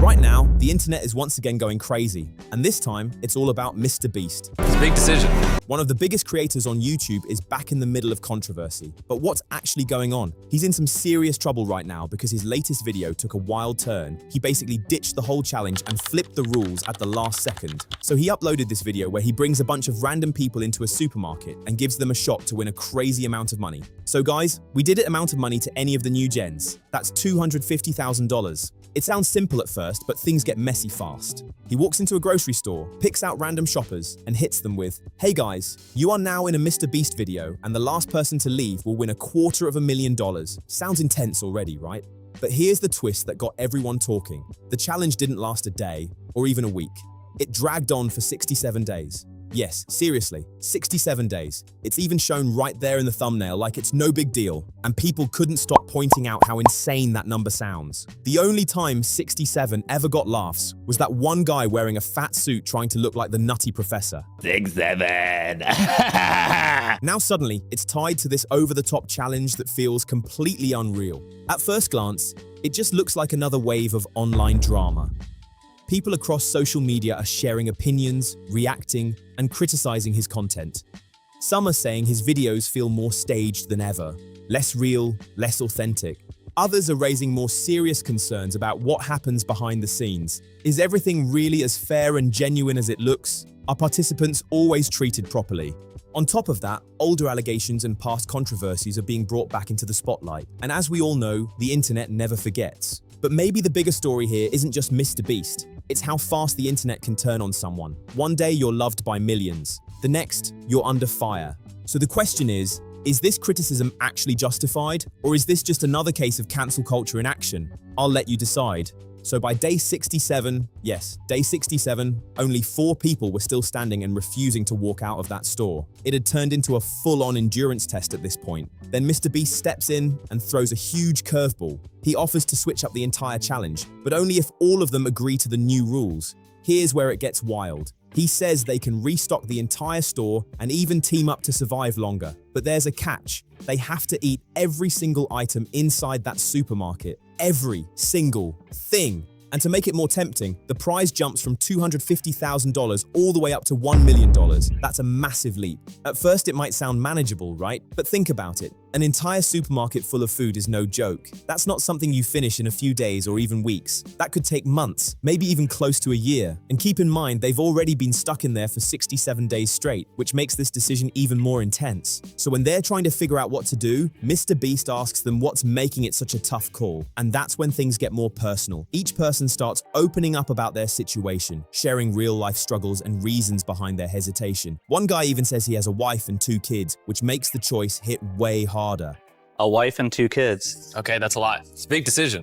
Right now, the internet is once again going crazy, and this time, it's all about MrBeast. It's a big decision. One of the biggest creators on YouTube is back in the middle of controversy. But what's actually going on? He's in some serious trouble right now because his latest video took a wild turn. He basically ditched the whole challenge and flipped the rules at the last second. So he uploaded this video where he brings a bunch of random people into a supermarket and gives them a shot to win a crazy amount of money. So guys, we did it amount of money to any of the new gens. That's $250,000. It sounds simple at first, but things get messy fast. He walks into a grocery store, picks out random shoppers, and hits them with, "Hey guys, you are now in a MrBeast video, and the last person to leave will win $250,000. Sounds intense already, right? But here's the twist that got everyone talking. The challenge didn't last a day, or even a week. It dragged on for 67 days. Yes, seriously, 67 days. It's even shown right there in the thumbnail like it's no big deal, and people couldn't stop pointing out how insane that number sounds. The only time 67 ever got laughs was that one guy wearing a fat suit trying to look like the Nutty Professor. 67. Now suddenly, it's tied to this over-the-top challenge that feels completely unreal. At first glance, it just looks like another wave of online drama. People across social media are sharing opinions, reacting, and criticizing his content. Some are saying his videos feel more staged than ever, less real, less authentic. Others are raising more serious concerns about what happens behind the scenes. Is everything really as fair and genuine as it looks? Are participants always treated properly? On top of that, older allegations and past controversies are being brought back into the spotlight. And as we all know, the internet never forgets. But maybe the bigger story here isn't just MrBeast. It's how fast the internet can turn on someone. One day you're loved by millions. The next, you're under fire. So the question is this criticism actually justified? Or is this just another case of cancel culture in action? I'll let you decide. So by day 67, yes, day 67, only 4 people were still standing and refusing to walk out of that store. It had turned into a full-on endurance test at this point. Then MrBeast steps in and throws a huge curveball. He offers to switch up the entire challenge, but only if all of them agree to the new rules. Here's where it gets wild. He says they can restock the entire store and even team up to survive longer. But there's a catch. They have to eat every single item inside that supermarket. Every single thing. And to make it more tempting, the prize jumps from $250,000 all the way up to $1 million. That's a massive leap. At first, it might sound manageable, right? But think about it. An entire supermarket full of food is no joke. That's not something you finish in a few days or even weeks. That could take months, maybe even close to a year. And keep in mind, they've already been stuck in there for 67 days straight, which makes this decision even more intense. So when they're trying to figure out what to do, MrBeast asks them what's making it such a tough call. And that's when things get more personal. Each person starts opening up about their situation, sharing real-life struggles and reasons behind their hesitation. One guy even says he has a wife and 2 kids, which makes the choice hit way harder. A wife and 2 kids. Okay, that's a lot. It's a big decision.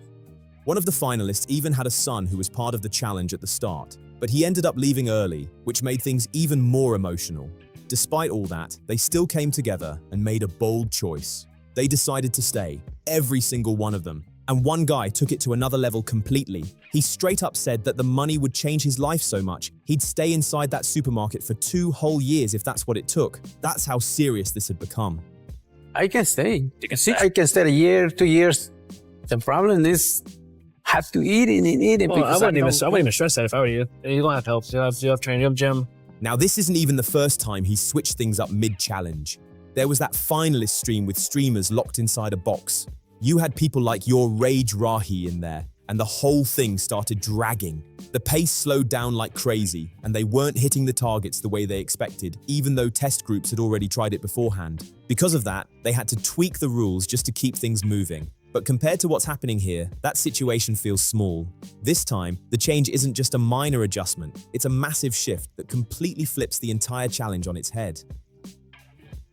One of the finalists even had a son who was part of the challenge at the start, but he ended up leaving early, which made things even more emotional. Despite all that, they still came together and made a bold choice. They decided to stay, every single one of them. And one guy took it to another level completely. He straight up said that the money would change his life so much, he'd stay inside that supermarket for 2 whole years if that's what it took. That's how serious this had become. I can stay. You can stay. I can stay a year, 2 years. The problem is, have to eat it and eat it. Well, I because wouldn't even stress that if I were you. You don't have help. You have training, you have gym. Now this isn't even the first time he switched things up mid-challenge. There was that finalist stream with streamers locked inside a box. You had people like your Rage Rahi in there, and the whole thing started dragging. The pace slowed down like crazy, and they weren't hitting the targets the way they expected, even though test groups had already tried it beforehand. Because of that, they had to tweak the rules just to keep things moving. But compared to what's happening here, that situation feels small. This time, the change isn't just a minor adjustment, it's a massive shift that completely flips the entire challenge on its head.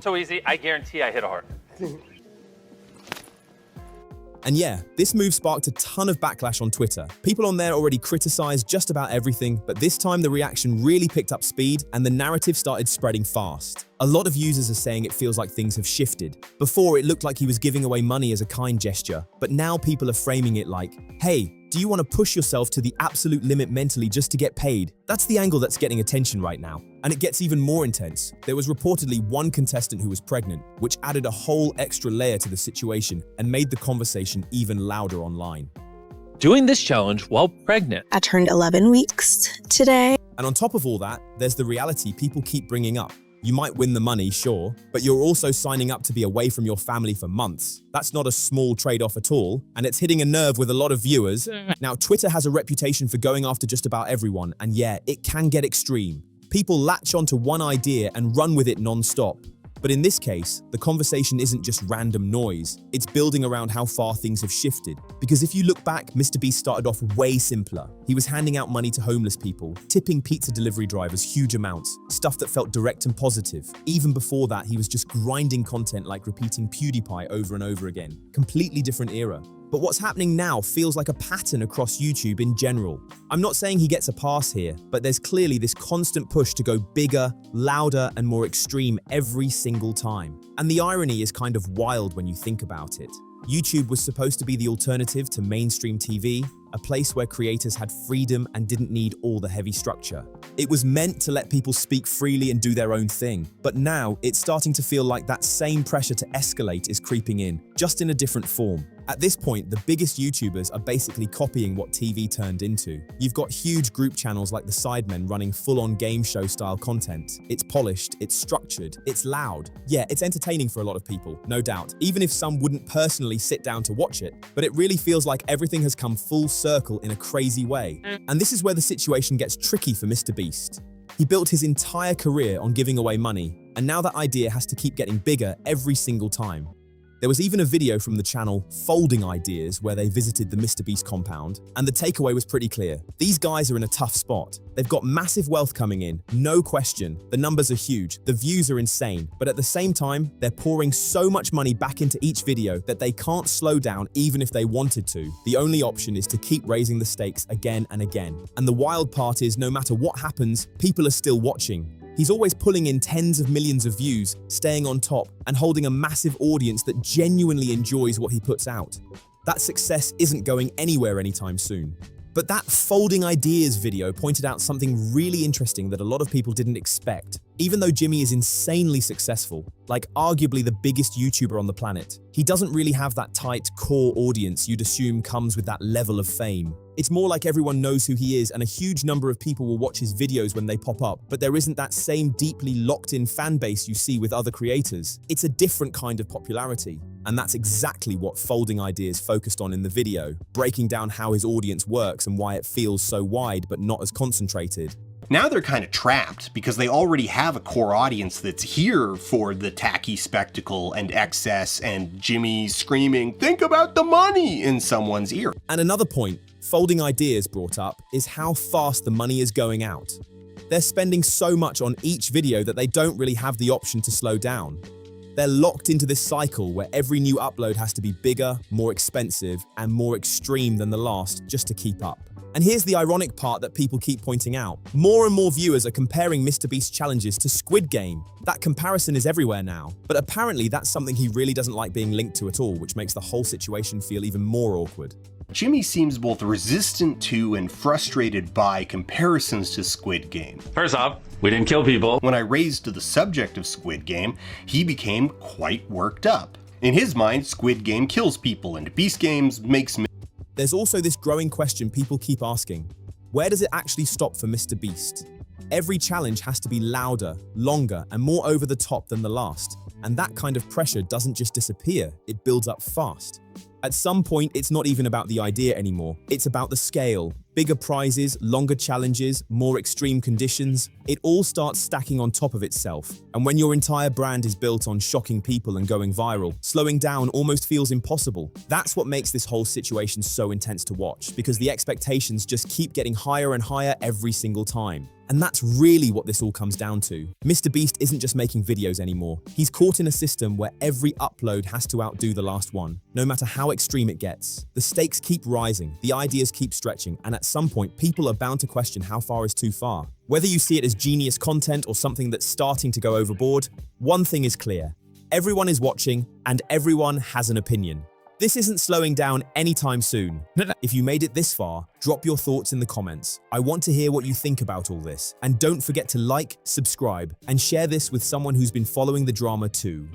So easy, I guarantee I hit a heart. And yeah, this move sparked a ton of backlash on Twitter. People on there already criticized just about everything, but this time the reaction really picked up speed and the narrative started spreading fast. A lot of users are saying it feels like things have shifted. Before, it looked like he was giving away money as a kind gesture, but now people are framing it like, hey, do you want to push yourself to the absolute limit mentally just to get paid? That's the angle that's getting attention right now. And it gets even more intense. There was reportedly one contestant who was pregnant, which added a whole extra layer to the situation and made the conversation even louder online. doing this challenge while pregnant. I turned 11 weeks today. And on top of all that, there's the reality people keep bringing up. You might win the money, sure, but you're also signing up to be away from your family for months. That's not a small trade-off at all, and it's hitting a nerve with a lot of viewers. Now, Twitter has a reputation for going after just about everyone, and yeah, it can get extreme. People latch onto one idea and run with it non-stop. But in this case, the conversation isn't just random noise. It's building around how far things have shifted. Because if you look back, MrBeast started off way simpler. He was handing out money to homeless people, tipping pizza delivery drivers huge amounts, stuff that felt direct and positive. Even before that, he was just grinding content like repeating PewDiePie over and over again. Completely different era. But what's happening now feels like a pattern across YouTube in general. I'm not saying he gets a pass here, but there's clearly this constant push to go bigger, louder, and more extreme every single time. And the irony is kind of wild when you think about it. YouTube was supposed to be the alternative to mainstream TV, a place where creators had freedom and didn't need all the heavy structure. It was meant to let people speak freely and do their own thing. But now, it's starting to feel like that same pressure to escalate is creeping in, just in a different form. At this point, the biggest YouTubers are basically copying what TV turned into. You've got huge group channels like the Sidemen running full-on game show style content. It's polished, it's structured, it's loud. Yeah, it's entertaining for a lot of people, no doubt, even if some wouldn't personally sit down to watch it. But it really feels like everything has come full circle in a crazy way. And this is where the situation gets tricky for MrBeast. He built his entire career on giving away money, and now that idea has to keep getting bigger every single time. There was even a video from the channel Folding Ideas where they visited the MrBeast compound, and the takeaway was pretty clear. These guys are in a tough spot. They've got massive wealth coming in, no question. The numbers are huge, the views are insane, but at the same time, they're pouring so much money back into each video that they can't slow down even if they wanted to. The only option is to keep raising the stakes again and again. And the wild part is, no matter what happens, people are still watching. He's always pulling in tens of millions of views, staying on top, and holding a massive audience that genuinely enjoys what he puts out. That success isn't going anywhere anytime soon. But that Folding Ideas video pointed out something really interesting that a lot of people didn't expect. Even though Jimmy is insanely successful, like arguably the biggest YouTuber on the planet, he doesn't really have that tight core audience you'd assume comes with that level of fame. It's more like everyone knows who he is and a huge number of people will watch his videos when they pop up, but there isn't that same deeply locked-in fan base you see with other creators. It's a different kind of popularity. And that's exactly what Folding Ideas focused on in the video, breaking down how his audience works and why it feels so wide but not as concentrated. Now they're kind of trapped because they already have a core audience that's here for the tacky spectacle and excess and Jimmy screaming, "Think about the money!" in someone's ear. And another point Folding Ideas brought up is how fast the money is going out. They're spending so much on each video that they don't really have the option to slow down. They're locked into this cycle where every new upload has to be bigger, more expensive, and more extreme than the last just to keep up. And here's the ironic part that people keep pointing out. More and more viewers are comparing MrBeast's challenges to Squid Game. That comparison is everywhere now. But apparently that's something he really doesn't like being linked to at all, which makes the whole situation feel even more awkward. Jimmy seems both resistant to and frustrated by comparisons to Squid Game. First off, we didn't kill people. When I raised the subject of Squid Game, he became quite worked up. In his mind, Squid Game kills people and Beast Games makes There's also this growing question people keep asking. Where does it actually stop for MrBeast? Every challenge has to be louder, longer, and more over the top than the last. And that kind of pressure doesn't just disappear, it builds up fast. At some point, it's not even about the idea anymore. It's about the scale. Bigger prizes, longer challenges, more extreme conditions. It all starts stacking on top of itself. And when your entire brand is built on shocking people and going viral, slowing down almost feels impossible. That's what makes this whole situation so intense to watch, because the expectations just keep getting higher and higher every single time. And that's really what this all comes down to. MrBeast isn't just making videos anymore. He's caught in a system where every upload has to outdo the last one, no matter how extreme it gets. The stakes keep rising, the ideas keep stretching, and at some point, people are bound to question how far is too far. Whether you see it as genius content or something that's starting to go overboard, one thing is clear. Everyone is watching, and everyone has an opinion. This isn't slowing down anytime soon. If you made it this far, drop your thoughts in the comments. I want to hear what you think about all this. And don't forget to like, subscribe, and share this with someone who's been following the drama too.